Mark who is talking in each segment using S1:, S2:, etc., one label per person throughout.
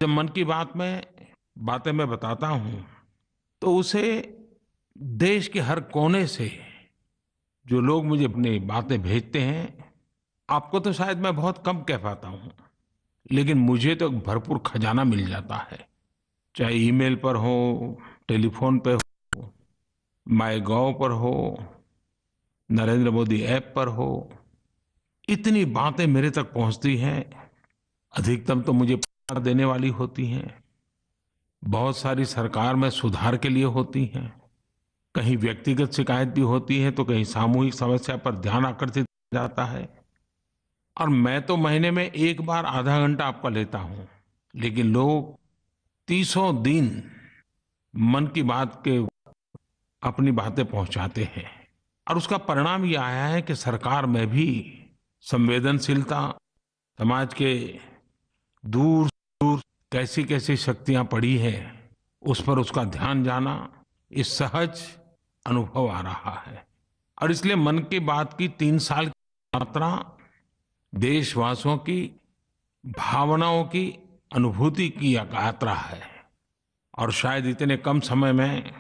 S1: जब मन की बात में बातें मैं बताता हूँ, तो उसे देश के हर कोने से जो लोग मुझे अपनी बातें भेजते हैं, आपको तो शायद मैं बहुत कम कह पाता हूँ, लेकिन मुझे तो एक भरपूर खजाना मिल जाता है। चाहे ईमेल पर हो, टेलीफोन पे हो, माईगोव पर हो, नरेंद्र मोदी ऐप पर हो, इतनी बातें मेरे तक पहुँचती हैं। अधिकतम तो मुझे प्रेरणा देने वाली होती हैं। बहुत सारी सरकार में सुधार के लिए होती हैं। कहीं व्यक्तिगत शिकायत भी होती है, तो कहीं सामूहिक समस्या पर ध्यान आकर्षित किया जाता है। और मैं तो महीने में एक बार आधा घंटा आपका लेता हूँ, लेकिन लोग तीसों दिन मन की बात के अपनी बातें पहुंचाते हैं। और उसका परिणाम ये आया है कि सरकार में भी संवेदनशीलता, समाज के दूर दूर कैसी कैसी शक्तियां पड़ी हैं, उस पर उसका ध्यान जाना, ये सहज अनुभव आ रहा है। और इसलिए मन की बात की 3 साल की यात्रा देशवासियों की भावनाओं की अनुभूति की यात्रा है। और शायद इतने कम समय में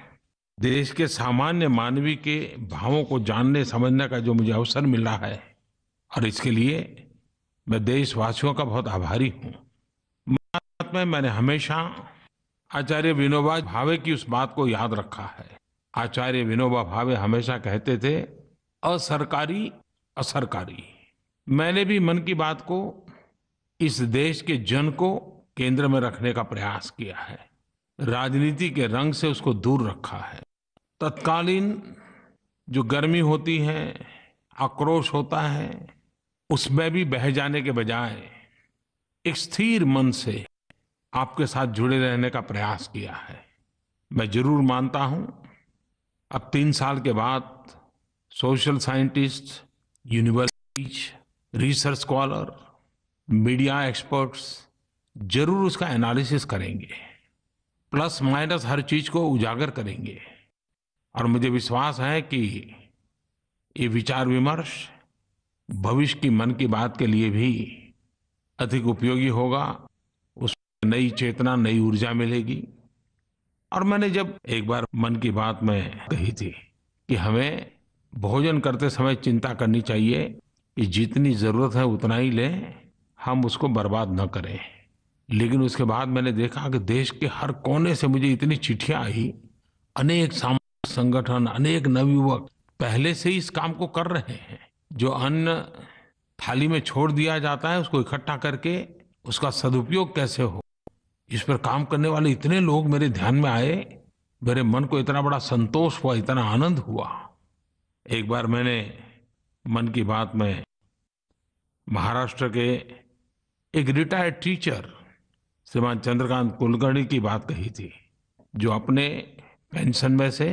S1: देश के सामान्य मानवी के भावों को जानने समझने का जो मुझे अवसर मिला है, और इसके लिए मैं देशवासियों का बहुत आभारी हूँ। भारत में मैंने हमेशा आचार्य विनोबा भावे की उस बात को याद रखा है। आचार्य विनोबा भावे हमेशा कहते थे, असरकारी असरकारी। मैंने भी मन की बात को इस देश के जन को केंद्र में रखने का प्रयास किया है। राजनीति के रंग से उसको दूर रखा है। तत्कालीन जो गर्मी होती है, आक्रोश होता है, उसमें भी बह जाने के बजाय एक स्थिर मन से आपके साथ जुड़े रहने का प्रयास किया है। मैं जरूर मानता हूं, अब 3 साल के बाद social scientist, universities, research scholar, media experts जरूर उसका एनालिसिस करेंगे, प्लस माइनस हर चीज को उजागर करेंगे। और मुझे विश्वास है कि ये विचार विमर्श भविष्य की मन की बात के लिए भी अधिक उपयोगी होगा। उसमें नई चेतना, नई ऊर्जा मिलेगी। और मैंने जब एक बार मन की बात में कही थी कि हमें भोजन करते समय चिंता करनी चाहिए कि जितनी जरूरत है उतना ही लें, हम उसको बर्बाद न करें। लेकिन उसके बाद मैंने देखा कि देश के हर कोने से मुझे इतनी चिट्ठियां आई। अनेक सामाजिक संगठन, अनेक नवयुवक पहले से ही इस काम को कर रहे हैं। जो अन्न थाली में छोड़ दिया जाता है, उसको इकट्ठा करके उसका सदुपयोग कैसे हो, इस पर काम करने वाले इतने लोग मेरे ध्यान में आए। मेरे मन को इतना बड़ा संतोष हुआ, इतना आनंद हुआ। एक बार मैंने मन की बात में महाराष्ट्र के एक रिटायर्ड टीचर श्रीमान चंद्रकांत कुलकर्णी की बात कही थी, जो अपने पेंशन में से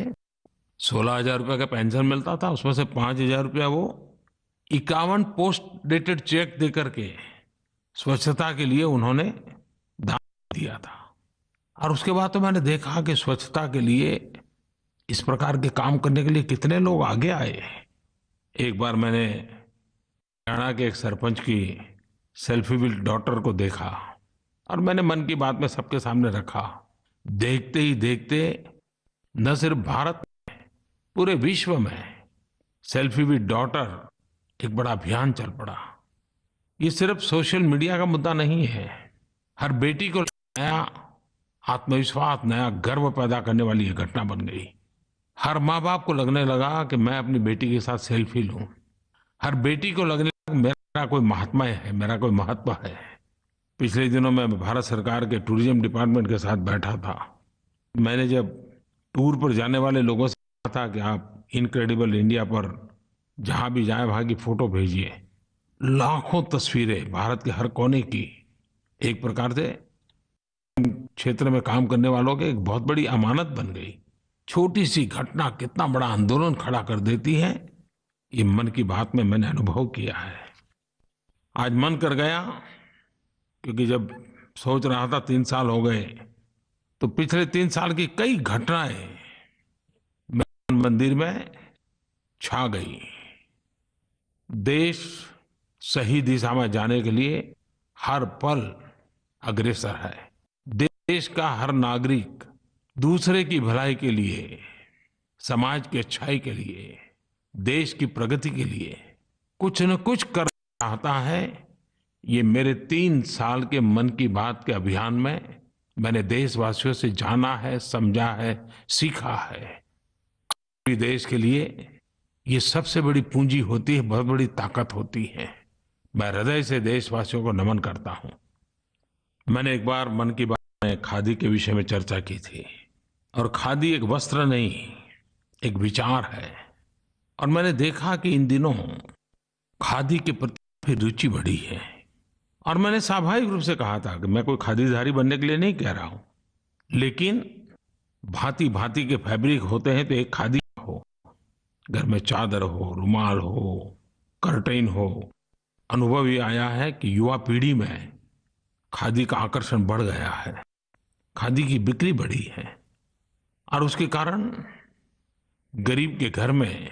S1: 16,000 रुपये का पेंशन मिलता था, उसमें से 5,000 रुपया वो 51 पोस्ट डेटेड चेक दे करके स्वच्छता के लिए उन्होंने दान दिया था। और उसके बाद तो मैंने देखा कि स्वच्छता के लिए इस प्रकार के काम करने के लिए कितने लोग आगे आए। एक बार मैंने हरियाणा के एक सरपंच की सेल्फी विद डॉटर को देखा, और मैंने मन की बात में सबके सामने रखा। देखते ही देखते न सिर्फ भारत, पूरे विश्व में सेल्फी विद डॉटर एक बड़ा अभियान चल पड़ा। ये सिर्फ सोशल मीडिया का मुद्दा नहीं है। हर बेटी को नया आत्मविश्वास, नया गर्व पैदा करने वाली ये घटना बन गई। हर माँ बाप को लगने लगा कि मैं अपनी बेटी के साथ सेल्फी लूं। हर बेटी को लगने लगा कि मेरा कोई महात्मा है, मेरा कोई महत्व है। पिछले दिनों मैं भारत सरकार के टूरिज्म डिपार्टमेंट के साथ बैठा था। मैंने जब टूर पर जाने वाले लोगों से कहा था कि आप इनक्रेडिबल इंडिया पर जहां भी जाएं वहां की फोटो भेजिए, लाखों तस्वीरें भारत के हर कोने की एक प्रकार से क्षेत्र में काम करने वालों के एक बहुत बड़ी अमानत बन गई। छोटी सी घटना कितना बड़ा आंदोलन खड़ा कर देती है, ये मन की बात में मैंने अनुभव किया है। आज मन कर गया, क्योंकि जब सोच रहा था 3 साल हो गए, तो पिछले 3 साल की कई घटनाएं मेरे मंदिर में छा गई। देश सही दिशा में जाने के लिए हर पल अग्रसर है। देश का हर नागरिक दूसरे की भलाई के लिए, समाज की अच्छाई के लिए, देश की प्रगति के लिए कुछ न कुछ कर चाहता है। ये मेरे 3 साल के मन की बात के अभियान में मैंने देशवासियों से जाना है, समझा है, सीखा है। पूरे देश के लिए ये सबसे बड़ी पूंजी होती है, बहुत बड़ी ताकत होती है। मैं हृदय से देशवासियों को नमन करता हूं। मैंने एक बार मन की बात में खादी के विषय में चर्चा की थी, और खादी एक वस्त्र नहीं, एक विचार है। और मैंने देखा कि इन दिनों खादी के प्रति रुचि बढ़ी है। और मैंने स्वाभाविक रूप से कहा था कि मैं कोई खादीधारी बनने के लिए नहीं कह रहा हूं, लेकिन भांति भांति के फैब्रिक होते हैं, तो एक खादी हो, घर में चादर हो, रुमाल हो, कर्टेन हो। अनुभव ये आया है कि युवा पीढ़ी में खादी का आकर्षण बढ़ गया है, खादी की बिक्री बढ़ी है, और उसके कारण गरीब के घर में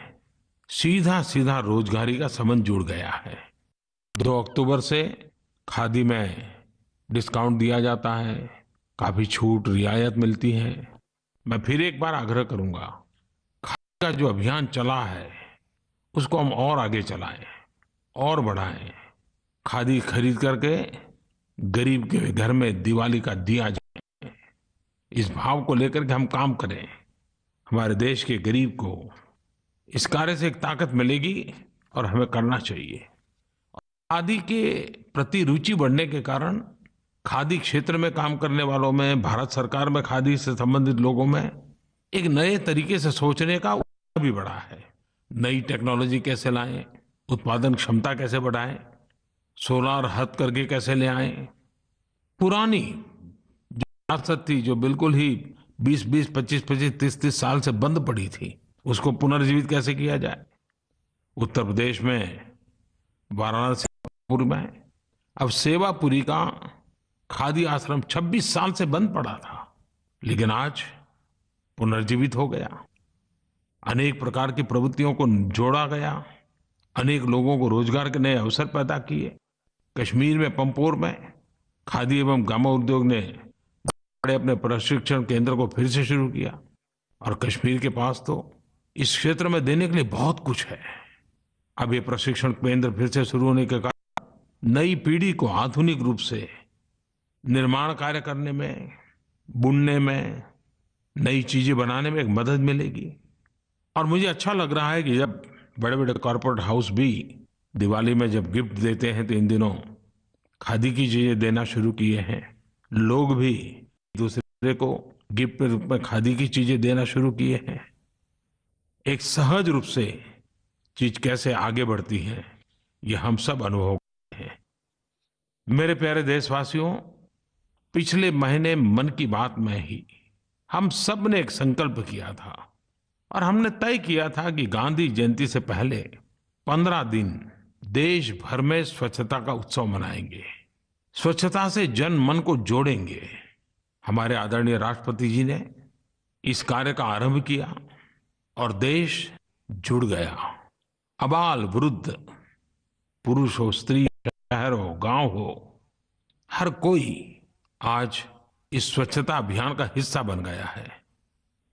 S1: सीधा सीधा रोजगारी का संबंध जुड़ गया है। 2 अक्टूबर से खादी में डिस्काउंट दिया जाता है, काफी छूट रियायत मिलती है। मैं फिर एक बार आग्रह करूंगा, खादी का जो अभियान चला है उसको हम और आगे चलाएं और बढ़ाएं। खादी खरीद करके गरीब के घर में दिवाली का दिया जाए, इस भाव को लेकर के हम काम करें। हमारे देश के गरीब को इस कार्य से एक ताकत मिलेगी और हमें करना चाहिए। खादी के प्रति रुचि बढ़ने के कारण खादी क्षेत्र में काम करने वालों में, भारत सरकार में खादी से संबंधित लोगों में एक नए तरीके से सोचने का उत्साह भी बढ़ा है। नई टेक्नोलॉजी कैसे लाएं, उत्पादन क्षमता कैसे बढ़ाएं, सोलार हथकरघे कैसे ले आएं, पुरानी जो विरासत थी, जो बिल्कुल ही 20-20, 25-25, 30-30 साल से बंद पड़ी थी, उसको पुनर्जीवित कैसे किया जाए। उत्तर प्रदेश में वाराणसी में अब सेवापुरी का खादी आश्रम 26 साल से बंद पड़ा था, लेकिन आज पुनर्जीवित हो गया। अनेक प्रकार की प्रवृत्तियों को जोड़ा गया, अनेक लोगों को रोजगार के नए अवसर पैदा किए। कश्मीर में पंपोर में खादी एवं ग्रामोद्योग ने बड़े अपने प्रशिक्षण केंद्र को फिर से शुरू किया, और कश्मीर के पास तो इस क्षेत्र में देने के लिए बहुत कुछ है। अब ये प्रशिक्षण केंद्र फिर से शुरू होने के कारण नई पीढ़ी को आधुनिक रूप से निर्माण कार्य करने में, बुनने में, नई चीजें बनाने में एक मदद मिलेगी। और मुझे अच्छा लग रहा है कि जब बड़े बड़े कॉर्पोरेट हाउस भी दिवाली में जब गिफ्ट देते हैं तो इन दिनों खादी की चीजें देना शुरू किए हैं। लोग भी दूसरे को गिफ्ट के रूप में खादी की चीजें देना शुरू किए हैं। एक सहज रूप से चीज कैसे आगे बढ़ती है, ये हम सब अनुभव करते हैं। मेरे प्यारे देशवासियों, पिछले महीने मन की बात में ही हम सब ने एक संकल्प किया था, और हमने तय किया था कि गांधी जयंती से पहले 15 दिन देश भर में स्वच्छता का उत्सव मनाएंगे, स्वच्छता से जन मन को जोड़ेंगे। हमारे आदरणीय राष्ट्रपति जी ने इस कार्य का आरंभ किया और देश जुड़ गया। अबाल वृद्ध, पुरुष हो, स्त्री, शहर हो, गांव हो, हर कोई आज इस स्वच्छता अभियान का हिस्सा बन गया है।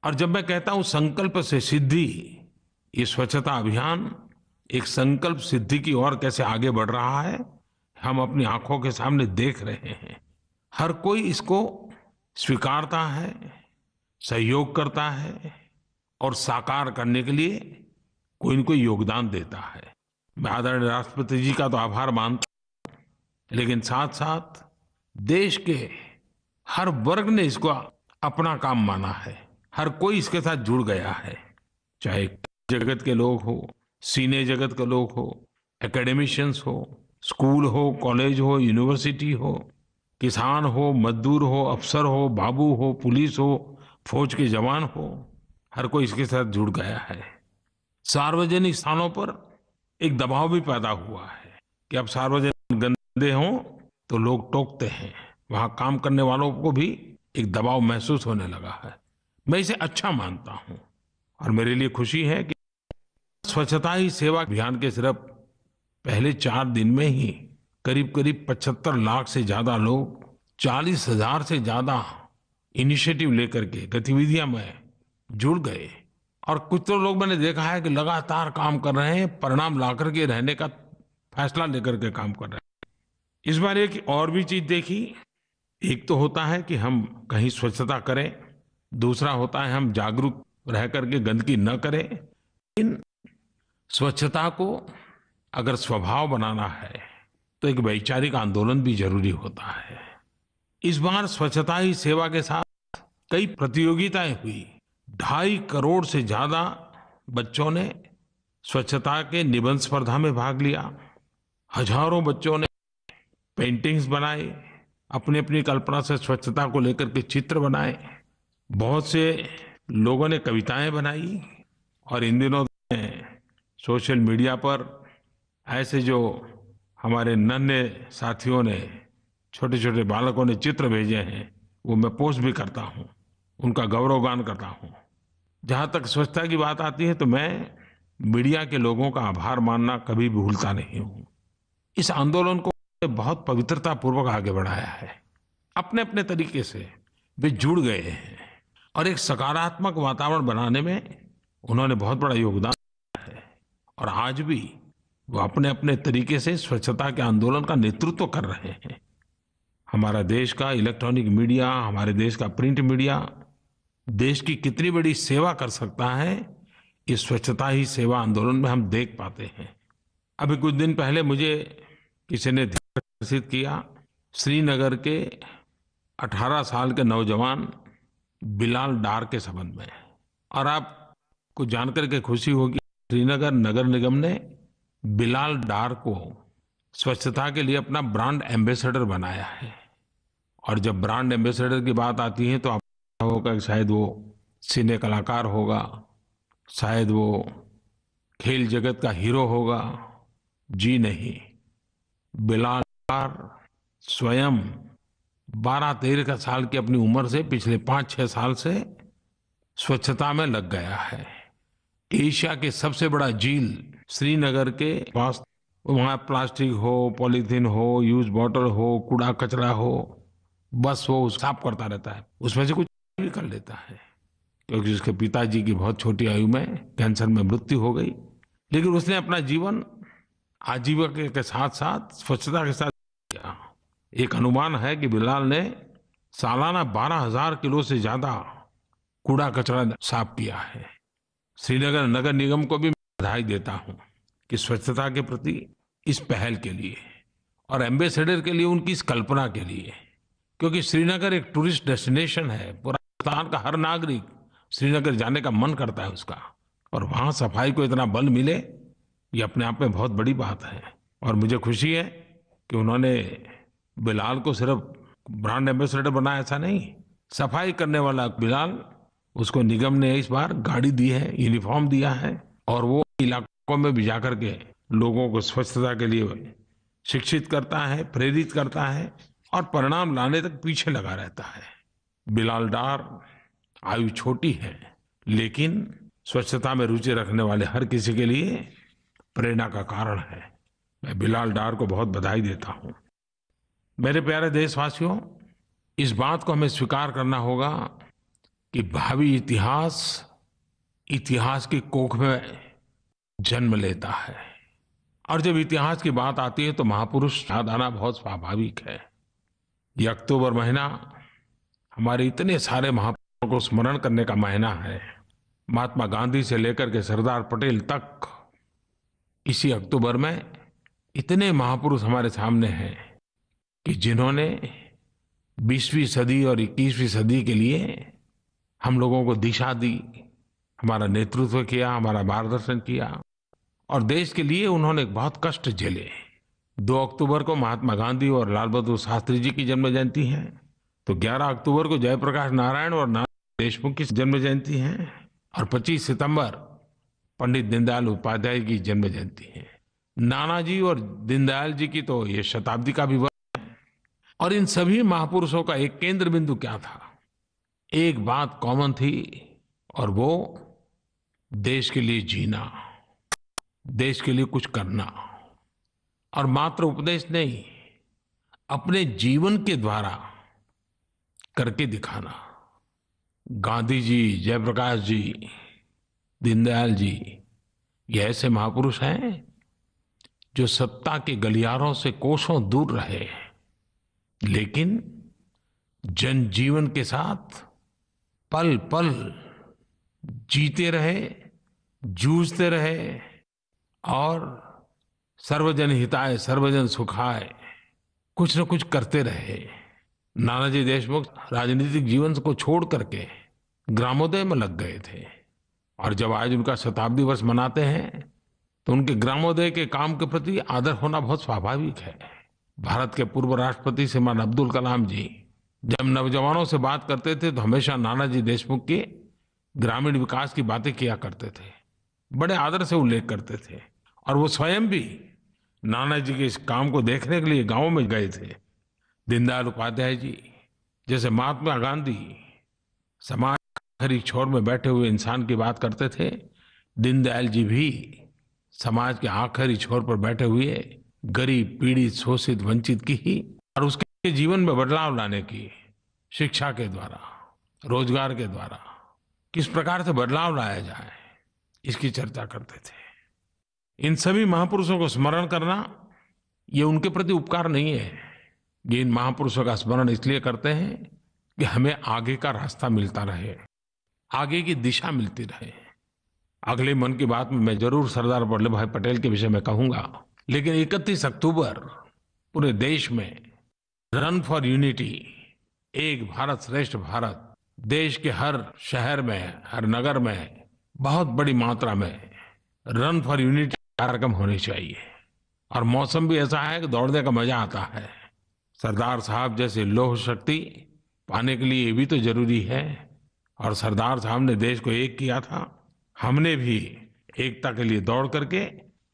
S1: और जब मैं कहता हूं संकल्प से सिद्धि, ये स्वच्छता अभियान एक संकल्प सिद्धि की ओर कैसे आगे बढ़ रहा है, हम अपनी आंखों के सामने देख रहे हैं। हर कोई इसको स्वीकारता है, सहयोग करता है, और साकार करने के लिए कोई न कोई योगदान देता है। मैं आदरणीय राष्ट्रपति जी का तो आभार मानता हूं, लेकिन साथ साथ देश के हर वर्ग ने इसको अपना काम माना है। हर कोई इसके साथ जुड़ गया है, चाहे जगत के लोग हो, सिने जगत के लोग हो, एकेडमिशियंस हो, स्कूल हो, कॉलेज हो, यूनिवर्सिटी हो, किसान हो, मजदूर हो, अफसर हो, बाबू हो, पुलिस हो, फौज के जवान हो, हर कोई इसके साथ जुड़ गया है। सार्वजनिक स्थानों पर एक दबाव भी पैदा हुआ है कि अब सार्वजनिक गंदे हों तो लोग टोकते हैं, वहां काम करने वालों को भी एक दबाव महसूस होने लगा है। मैं इसे अच्छा मानता हूं, और मेरे लिए खुशी है कि स्वच्छता ही सेवा अभियान के सिर्फ पहले 4 दिन में ही करीब करीब 75 लाख से ज्यादा लोग 40,000 से ज्यादा इनिशिएटिव लेकर के गतिविधियां में जुड़ गए। और कुछ तो लोग मैंने देखा है कि लगातार काम कर रहे हैं, परिणाम ला करके रहने का फैसला लेकर के काम कर रहे हैं। इस बार एक और भी चीज देखी। एक तो होता है कि हम कहीं स्वच्छता करें, दूसरा होता है हम जागरूक रह करके गंदगी न करें। लेकिन स्वच्छता को अगर स्वभाव बनाना है तो एक वैचारिक आंदोलन भी जरूरी होता है। इस बार स्वच्छता ही सेवा के साथ कई प्रतियोगिताएं हुई। 2.5 करोड़ से ज्यादा बच्चों ने स्वच्छता के निबंध स्पर्धा में भाग लिया। हजारों बच्चों ने पेंटिंग्स बनाए, अपनी अपनी कल्पना से स्वच्छता को लेकर के चित्र बनाए। बहुत से लोगों ने कविताएं बनाई। और इन दिनों सोशल मीडिया पर ऐसे जो हमारे नन्हे साथियों ने, छोटे छोटे बालकों ने चित्र भेजे हैं, वो मैं पोस्ट भी करता हूँ, उनका गौरवगान करता हूँ। जहाँ तक स्वच्छता की बात आती है तो मैं मीडिया के लोगों का आभार मानना कभी भूलता नहीं हूँ। इस आंदोलन को बहुत पवित्रता पूर्वक आगे बढ़ाया है। अपने अपने तरीके से वे जुड़ गए हैं और एक सकारात्मक वातावरण बनाने में उन्होंने बहुत बड़ा योगदान दिया है। और आज भी वो अपने अपने तरीके से स्वच्छता के आंदोलन का नेतृत्व कर रहे हैं। हमारा देश का इलेक्ट्रॉनिक मीडिया, हमारे देश का प्रिंट मीडिया देश की कितनी बड़ी सेवा कर सकता है, इस स्वच्छता ही सेवा आंदोलन में हम देख पाते हैं। अभी कुछ दिन पहले मुझे किसी ने ध्यान आकर्षित किया, श्रीनगर के 18 साल के नौजवान बिलाल डार के संबंध में। और आपको जानकर के खुशी होगी, श्रीनगर नगर निगम ने बिलाल डार को स्वच्छता के लिए अपना ब्रांड एम्बेसडर बनाया है। और जब ब्रांड एम्बेसडर की बात आती है तो आपको होगा कि शायद वो सिने कलाकार होगा, शायद वो खेल जगत का हीरो होगा। जी नहीं, बिलाल डार स्वयं 12-13 साल की अपनी उम्र से पिछले 5-6 साल से स्वच्छता में लग गया है। एशिया के सबसे बड़ा झील श्रीनगर के पास, वहाँ प्लास्टिक हो, पॉलीथीन हो, यूज बॉटल हो, कूड़ा कचरा हो, बस वो साफ करता रहता है। उसमें से कुछ भी कर लेता है, क्योंकि उसके पिताजी की बहुत छोटी आयु में कैंसर में मृत्यु हो गई। लेकिन उसने अपना जीवन आजीविका के साथ साथ स्वच्छता के साथ किया। एक अनुमान है कि बिलाल ने सालाना 12,000 किलो से ज्यादा कूड़ा कचरा साफ किया है। श्रीनगर नगर निगम को भी बधाई देता हूँ कि स्वच्छता के प्रति इस पहल के लिए और एम्बेसडर के लिए उनकी इस कल्पना के लिए। क्योंकि श्रीनगर एक टूरिस्ट डेस्टिनेशन है, पूरा हिंदुस्तान का हर नागरिक श्रीनगर जाने का मन करता है उसका, और वहाँ सफाई को इतना बल मिले, ये अपने आप में बहुत बड़ी बात है। और मुझे खुशी है कि उन्होंने बिलाल को सिर्फ ब्रांड एम्बेसडर बनाया, ऐसा नहीं, सफाई करने वाला बिलाल, उसको निगम ने इस बार गाड़ी दी है, यूनिफॉर्म दिया है, और वो इलाकों में भी जाकर के लोगों को स्वच्छता के लिए शिक्षित करता है, प्रेरित करता है और परिणाम लाने तक पीछे लगा रहता है। बिलाल डार आयु छोटी है, लेकिन स्वच्छता में रुचि रखने वाले हर किसी के लिए प्रेरणा का कारण है। मैं बिलाल डार को बहुत बधाई देता हूं। मेरे प्यारे देशवासियों, इस बात को हमें स्वीकार करना होगा कि भावी इतिहास की कोख में जन्म लेता है। और जब इतिहास की बात आती है तो महापुरुष याद आना बहुत स्वाभाविक है। ये अक्टूबर महीना हमारे इतने सारे महापुरुषों को स्मरण करने का महीना है। महात्मा गांधी से लेकर के सरदार पटेल तक इसी अक्टूबर में इतने महापुरुष हमारे सामने हैं कि जिन्होंने 20वीं सदी और 21वीं सदी के लिए हम लोगों को दिशा दी, हमारा नेतृत्व किया, हमारा मार्गदर्शन किया, और देश के लिए उन्होंने बहुत कष्ट झेले। 2 अक्टूबर को महात्मा गांधी और लाल बहादुर शास्त्री जी की जन्म जयंती है, तो 11 अक्टूबर को जयप्रकाश नारायण और नानाजी देशमुख की जन्म जयंती है, और 25 सितंबर पंडित दीनदयाल उपाध्याय की जन्म जयंती है। नानाजी और दीनदयाल जी की तो ये शताब्दी का भी वर्ष है। और इन सभी महापुरुषों का एक केंद्र बिंदु क्या था? एक बात कॉमन थी, और वो देश के लिए जीना, देश के लिए कुछ करना। और मात्र उपदेश नहीं, अपने जीवन के द्वारा करके दिखाना। गांधी जी, जयप्रकाश जी, दीनदयाल जी, ये ऐसे महापुरुष हैं जो सत्ता के गलियारों से कोसों दूर रहे, लेकिन जनजीवन के साथ पल पल जीते रहे, जूझते रहे और सर्वजन हिताय सर्वजन सुखाय कुछ न कुछ करते रहे। नानाजी देशमुख राजनीतिक जीवन को छोड़ करके ग्रामोदय में लग गए थे, और जब आज उनका शताब्दी वर्ष मनाते हैं तो उनके ग्रामोदय के काम के प्रति आदर होना बहुत स्वाभाविक है। भारत के पूर्व राष्ट्रपति श्रीमान अब्दुल कलाम जी जब नौजवानों से बात करते थे तो हमेशा नानाजी देशमुख के ग्रामीण विकास की बातें किया करते थे, बड़े आदर से उल्लेख करते थे। और वो स्वयं भी नानाजी के इस काम को देखने के लिए गाँव में गए थे। दीनदयाल उपाध्याय जी जैसे महात्मा गांधी समाज के आखिरी छोर में बैठे हुए इंसान की बात करते थे, दीनदयाल जी भी समाज के आखिरी छोर पर बैठे हुए गरीब, पीड़ित, शोषित, वंचित की ही और उसके जीवन में बदलाव लाने की, शिक्षा के द्वारा, रोजगार के द्वारा किस प्रकार से बदलाव लाया जाए, इसकी चर्चा करते थे। इन सभी महापुरुषों को स्मरण करना ये उनके प्रति उपकार नहीं है, ये इन महापुरुषों का स्मरण इसलिए करते हैं कि हमें आगे का रास्ता मिलता रहे, आगे की दिशा मिलती रहे। अगले मन की बात में मैं जरूर सरदार वल्लभ भाई पटेल के विषय में कहूंगा, लेकिन 31 अक्टूबर पूरे देश में रन फॉर यूनिटी, एक भारत श्रेष्ठ भारत, देश के हर शहर में, हर नगर में बहुत बड़ी मात्रा में रन फॉर यूनिटी कार्यक्रम होने चाहिए। और मौसम भी ऐसा है कि दौड़ने का मजा आता है। सरदार साहब जैसे लौह शक्ति पाने के लिए ये भी तो जरूरी है, और सरदार साहब ने देश को एक किया था। हमने भी एकता के लिए दौड़ करके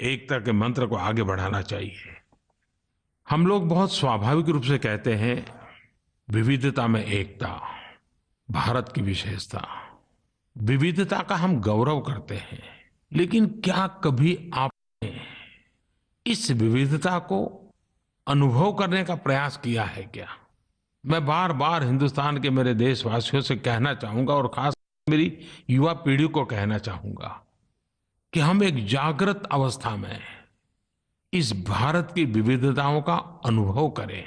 S1: एकता के मंत्र को आगे बढ़ाना चाहिए। हम लोग बहुत स्वाभाविक रूप से कहते हैं विविधता में एकता, भारत की विशेषता, विविधता का हम गौरव करते हैं। लेकिन क्या कभी आपने इस विविधता को अनुभव करने का प्रयास किया है क्या? मैं बार बार हिंदुस्तान के मेरे देशवासियों से कहना चाहूंगा, और खास मेरी युवा पीढ़ी को कहना चाहूंगा कि हम एक जागृत अवस्था में इस भारत की विविधताओं का अनुभव करें,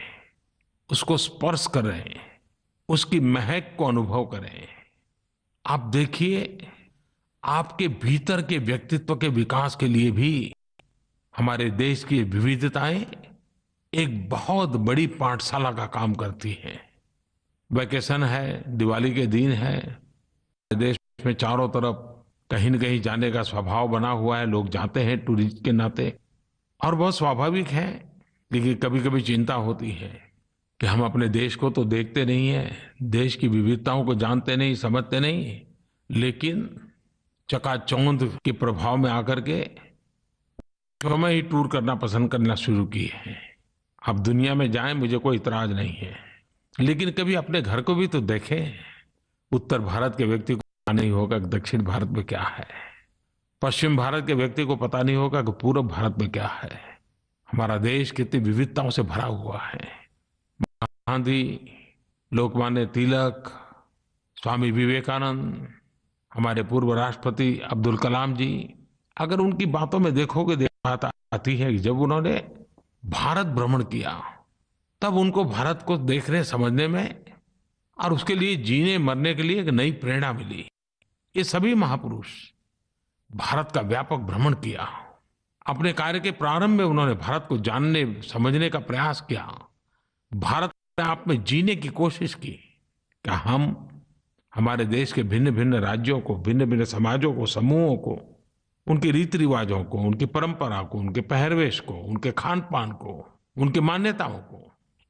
S1: उसको स्पर्श करें, उसकी महक को अनुभव करें। आप देखिए, आपके भीतर के व्यक्तित्व के विकास के लिए भी हमारे देश की विविधताएं एक बहुत बड़ी पाठशाला का काम करती हैं। वैकेशन है, दिवाली के दिन है, देश में चारों तरफ कहीं न कहीं जाने का स्वभाव बना हुआ है, लोग जाते हैं टूरिस्ट के नाते, और बहुत स्वाभाविक है। लेकिन कभी कभी चिंता होती है कि हम अपने देश को तो देखते नहीं हैं, देश की विविधताओं को जानते नहीं, समझते नहीं, लेकिन चकाचौंध के प्रभाव में आकर के में ही टूर करना पसंद करना शुरू किए हैं। अब दुनिया में जाएं, मुझे कोई इतराज नहीं है, लेकिन कभी अपने घर को भी तो देखें। उत्तर भारत के व्यक्ति को पता नहीं होगा कि दक्षिण भारत में क्या है, पश्चिम भारत के व्यक्ति को पता नहीं होगा कि पूर्व भारत में क्या है। हमारा देश कितनी विविधताओं से भरा हुआ है। गांधी, लोकमान्य तिलक, स्वामी विवेकानंद, हमारे पूर्व राष्ट्रपति अब्दुल कलाम जी, अगर उनकी बातों में देखोगे, बात आती है कि जब उन्होंने भारत भ्रमण किया तब उनको भारत को देखने समझने में और उसके लिए जीने मरने के लिए एक नई प्रेरणा मिली। ये सभी महापुरुष भारत का व्यापक भ्रमण किया, अपने कार्य के प्रारंभ में उन्होंने भारत को जानने समझने का प्रयास किया, भारत में आप में जीने की कोशिश की। क्या हम हमारे देश के भिन्न भिन्न राज्यों को, भिन्न भिन्न समाजों को, समूहों को, उनके रीति रिवाजों को, उनकी परंपरा को, उनके पहरवेश को, उनके खान पान को, उनकी मान्यताओं को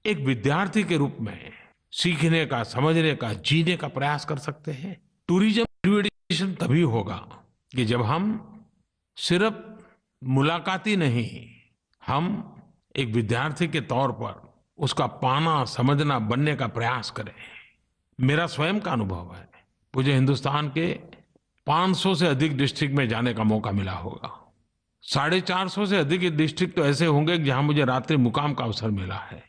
S1: एक विद्यार्थी के रूप में सीखने का, समझने का, जीने का प्रयास कर सकते हैं? टूरिज्म एजुकेशन तभी होगा कि जब हम सिर्फ मुलाकाती नहीं, हम एक विद्यार्थी के तौर पर उसका पाना, समझना, बनने का प्रयास करें। मेरा स्वयं का अनुभव है, मुझे हिंदुस्तान के 500 से अधिक डिस्ट्रिक्ट में जाने का मौका मिला होगा। 450 से अधिक डिस्ट्रिक्ट तो ऐसे होंगे जहां मुझे रात्रि मुकाम का अवसर मिला है।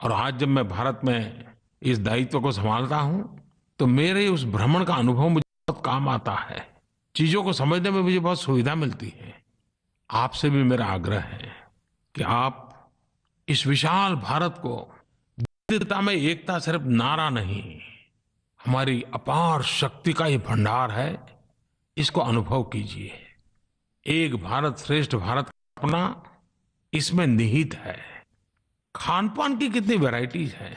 S1: और आज जब मैं भारत में इस दायित्व को संभालता हूँ तो मेरे उस भ्रमण का अनुभव मुझे बहुत काम आता है। चीजों को समझने में मुझे बहुत सुविधा मिलती है। आपसे भी मेरा आग्रह है कि आप इस विशाल भारत को विविधता में एकता सिर्फ नारा नहीं, हमारी अपार शक्ति का ये भंडार है, इसको अनुभव कीजिए। एक भारत श्रेष्ठ भारत का अपना इसमें निहित है। खान-पान की कितनी वैरायटीज हैं,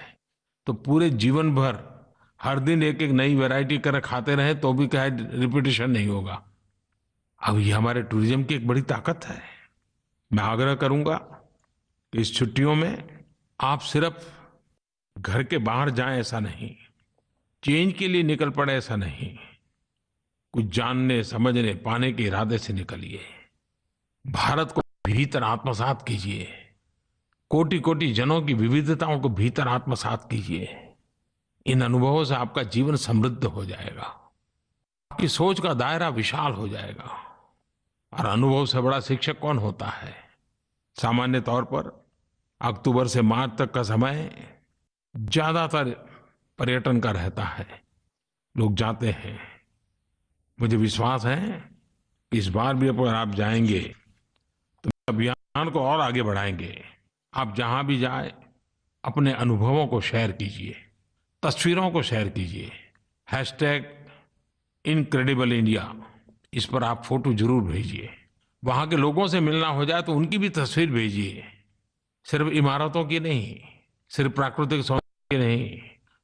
S1: तो पूरे जीवन भर हर दिन एक एक नई वैरायटी कर खाते रहे तो भी क्या है, रिपीटिशन नहीं होगा। अब ये हमारे टूरिज्म की एक बड़ी ताकत है। मैं आग्रह करूंगा कि इस छुट्टियों में आप सिर्फ घर के बाहर जाएं ऐसा नहीं, चेंज के लिए निकल पड़े ऐसा नहीं, कुछ जानने समझने पाने के इरादे से निकलिए। भारत को भीतर आत्मसात कीजिए, कोटि कोटि जनों की विविधताओं को भीतर आत्मसात कीजिए। इन अनुभवों से आपका जीवन समृद्ध हो जाएगा, आपकी सोच का दायरा विशाल हो जाएगा। और अनुभव से बड़ा शिक्षक कौन होता है। सामान्य तौर पर अक्टूबर से मार्च तक का समय ज्यादातर पर्यटन का रहता है, लोग जाते हैं। मुझे विश्वास है इस बार भी अगर आप जाएंगे तो अभियान को और आगे बढ़ाएंगे। आप जहां भी जाए अपने अनुभवों को शेयर कीजिए, तस्वीरों को शेयर कीजिए। #इनक्रेडिबल इंडिया इस पर आप फोटो जरूर भेजिए। वहां के लोगों से मिलना हो जाए तो उनकी भी तस्वीर भेजिए। सिर्फ इमारतों की नहीं, सिर्फ प्राकृतिक सौंदर्य की नहीं,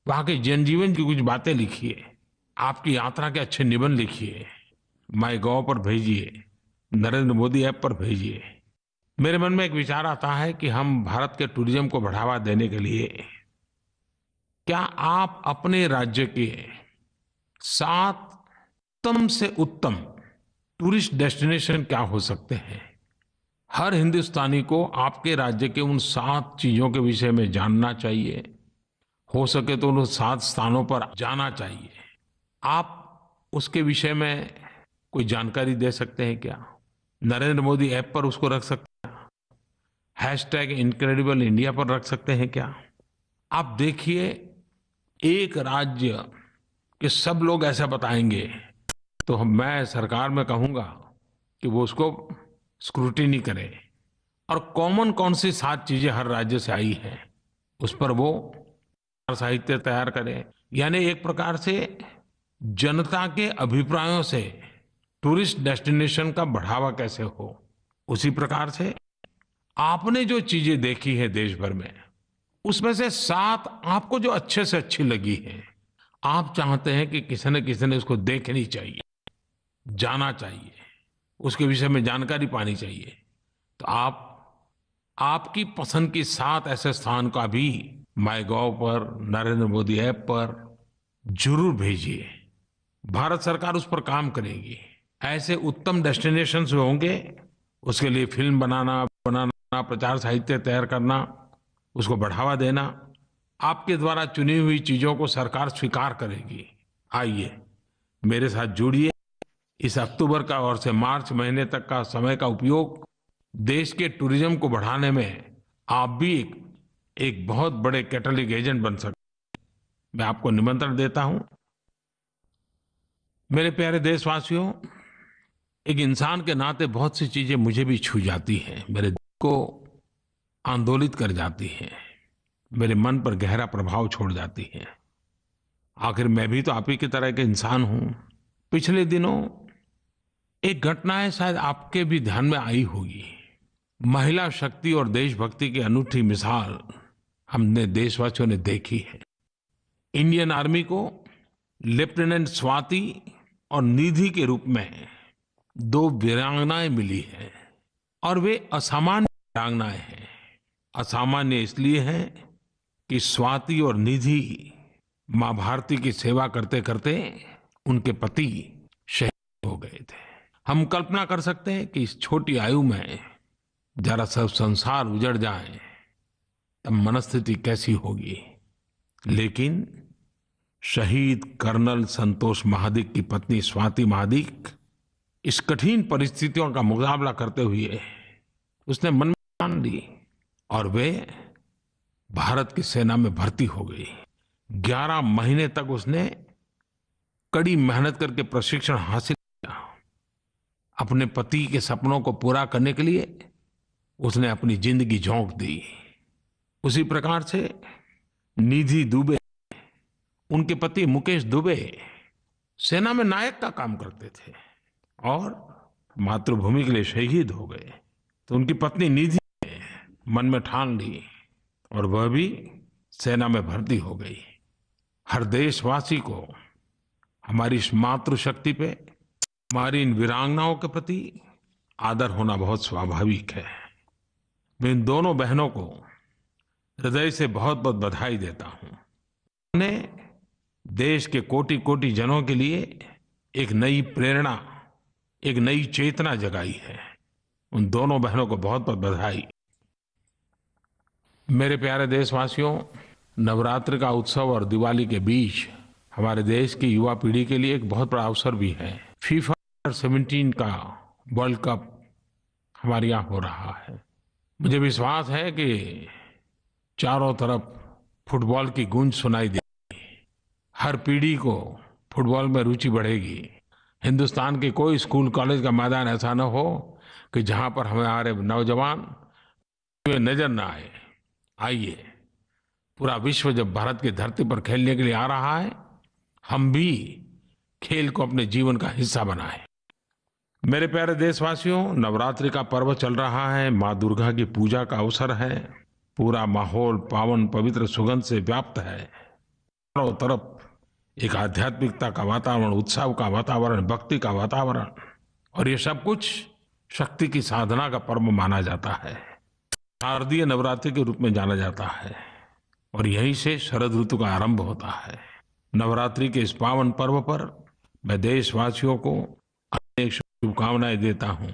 S1: वहां के जनजीवन की कुछ बातें लिखिए। आपकी यात्रा के अच्छे निबंध लिखिए, माईगॉव पर भेजिए, नरेंद्र मोदी ऐप पर भेजिए। मेरे मन में एक विचार आता है कि हम भारत के टूरिज्म को बढ़ावा देने के लिए क्या आप अपने राज्य के 7 उत्तम से उत्तम टूरिस्ट डेस्टिनेशन क्या हो सकते हैं। हर हिंदुस्तानी को आपके राज्य के उन 7 चीजों के विषय में जानना चाहिए। हो सके तो उन 7 स्थानों पर जाना चाहिए। आप उसके विषय में कोई जानकारी दे सकते हैं क्या? नरेंद्र मोदी ऐप पर उसको रख सकते हैं, #इनक्रेडिबल इंडिया पर रख सकते हैं क्या? आप देखिए, एक राज्य के सब लोग ऐसा बताएंगे तो मैं सरकार में कहूंगा कि वो उसको स्क्रूटिनी करे और कॉमन कौन सी 7 चीजें हर राज्य से आई हैं उस पर वो साहित्य तैयार करे। यानी एक प्रकार से जनता के अभिप्रायों से टूरिस्ट डेस्टिनेशन का बढ़ावा कैसे हो। उसी प्रकार से आपने जो चीजें देखी है देश भर में, उसमें से 7 आपको जो अच्छे से अच्छी लगी है, आप चाहते हैं कि किसी न किसी ने उसको देखनी चाहिए, जाना चाहिए, उसके विषय में जानकारी पानी चाहिए, तो आप आपकी पसंद की 7 ऐसे स्थान का भी माईगॉव पर, नरेंद्र मोदी ऐप पर जरूर भेजिए। भारत सरकार उस पर काम करेगी। ऐसे उत्तम डेस्टिनेशंस होंगे, उसके लिए फिल्म बनाना, प्रचार साहित्य तैयार करना, उसको बढ़ावा देना, आपके द्वारा चुनी हुई चीजों को सरकार स्वीकार करेगी। आइए मेरे साथ जुड़िए। इस अक्टूबर का और से मार्च महीने तक का समय का उपयोग देश के टूरिज्म को बढ़ाने में आप भी एक बहुत बड़े कैटलिस्ट एजेंट बन सकते हैं। मैं आपको निमंत्रण देता हूं। मेरे प्यारे देशवासियों, एक इंसान के नाते बहुत सी चीजें मुझे भी छू जाती हैं, मेरे दिल को आंदोलित कर जाती हैं, मेरे मन पर गहरा प्रभाव छोड़ जाती हैं। आखिर मैं भी तो आप ही की तरह के इंसान हूं। पिछले दिनों एक घटना है, शायद आपके भी ध्यान में आई होगी। महिला शक्ति और देशभक्ति की अनूठी मिसाल हमने देशवासियों ने देखी है। इंडियन आर्मी को लेफ्टिनेंट स्वाति और निधि के रूप में 2 वीरांगनाएं मिली हैं और वे असामान्य वीरांगनाएं हैं। असामान्य इसलिए हैं कि स्वाति और निधि मां भारती की सेवा करते करते उनके पति शहीद हो गए थे। हम कल्पना कर सकते हैं कि इस छोटी आयु में जरा सब संसार उजड़ जाए तब मनस्थिति कैसी होगी। लेकिन शहीद कर्नल संतोष महादिक की पत्नी स्वाति महादिक इस कठिन परिस्थितियों का मुकाबला करते हुए उसने मन में ठान ली और वे भारत की सेना में भर्ती हो गई। 11 महीने तक उसने कड़ी मेहनत करके प्रशिक्षण हासिल किया। अपने पति के सपनों को पूरा करने के लिए उसने अपनी जिंदगी झोंक दी। उसी प्रकार से निधि दुबे, उनके पति मुकेश दुबे सेना में नायक का काम करते थे और मातृभूमि के लिए शहीद हो गए। तो उनकी पत्नी निधि ने मन में ठान ली और वह भी सेना में भर्ती हो गई। हर देशवासी को हमारी इस मातृशक्ति पे, हमारी इन वीरांगनाओं के प्रति आदर होना बहुत स्वाभाविक है। मैं इन दोनों बहनों को हृदय से बहुत बहुत बधाई देता हूँ। उन्होंने देश के कोटि-कोटि जनों के लिए एक नई प्रेरणा, एक नई चेतना जगाई है। उन दोनों बहनों को बहुत बहुत बधाई। मेरे प्यारे देशवासियों, नवरात्रि का उत्सव और दिवाली के बीच हमारे देश की युवा पीढ़ी के लिए एक बहुत बड़ा अवसर भी है। फीफा 17 का वर्ल्ड कप हमारे यहाँ हो रहा है। मुझे विश्वास है कि चारों तरफ फुटबॉल की गूंज सुनाई देगी। हर पीढ़ी को फुटबॉल में रुचि बढ़ेगी। हिंदुस्तान के कोई स्कूल कॉलेज का मैदान ऐसा न हो कि जहाँ पर हमारे नौजवान नजर न आए। आइए, पूरा विश्व जब भारत की धरती पर खेलने के लिए आ रहा है, हम भी खेल को अपने जीवन का हिस्सा बनाएं। मेरे प्यारे देशवासियों, नवरात्रि का पर्व चल रहा है। माँ दुर्गा की पूजा का अवसर है। पूरा माहौल पावन पवित्र सुगंध से व्याप्त है। चारों तरफ एक आध्यात्मिकता का वातावरण, उत्सव का वातावरण, भक्ति का वातावरण, और ये सब कुछ शक्ति की साधना का पर्व माना जाता है। शारदीय नवरात्रि के रूप में जाना जाता है और यहीं से शरद ऋतु का आरंभ होता है। नवरात्रि के इस पावन पर्व पर मैं देशवासियों को अनेक शुभकामनाएं देता हूं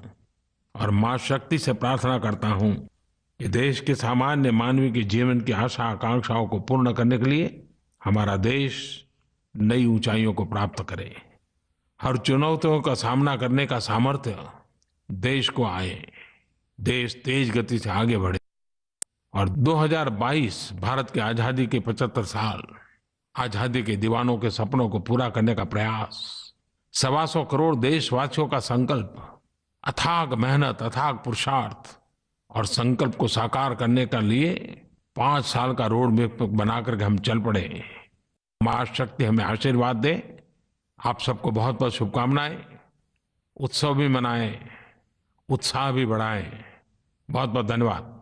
S1: और मां शक्ति से प्रार्थना करता हूं कि देश के सामान्य मानवी के जीवन की आशा आकांक्षाओं को पूर्ण करने के लिए हमारा देश नई ऊंचाइयों को प्राप्त करे। हर चुनौतियों का सामना करने का सामर्थ्य देश को आए, देश तेज गति से आगे बढ़े और 2022 भारत की आजादी के 75 साल, आजादी के दीवानों के सपनों को पूरा करने का प्रयास, 125 करोड़ देशवासियों का संकल्प, अथाग मेहनत, अथाग पुरुषार्थ और संकल्प को साकार करने के लिए 5 साल का रोड मैप बना करके हम चल पड़े। मां शक्ति हमें आशीर्वाद दे। आप सबको बहुत बहुत शुभकामनाएं। उत्सव भी मनाएं, उत्साह भी बढ़ाएं। बहुत बहुत धन्यवाद।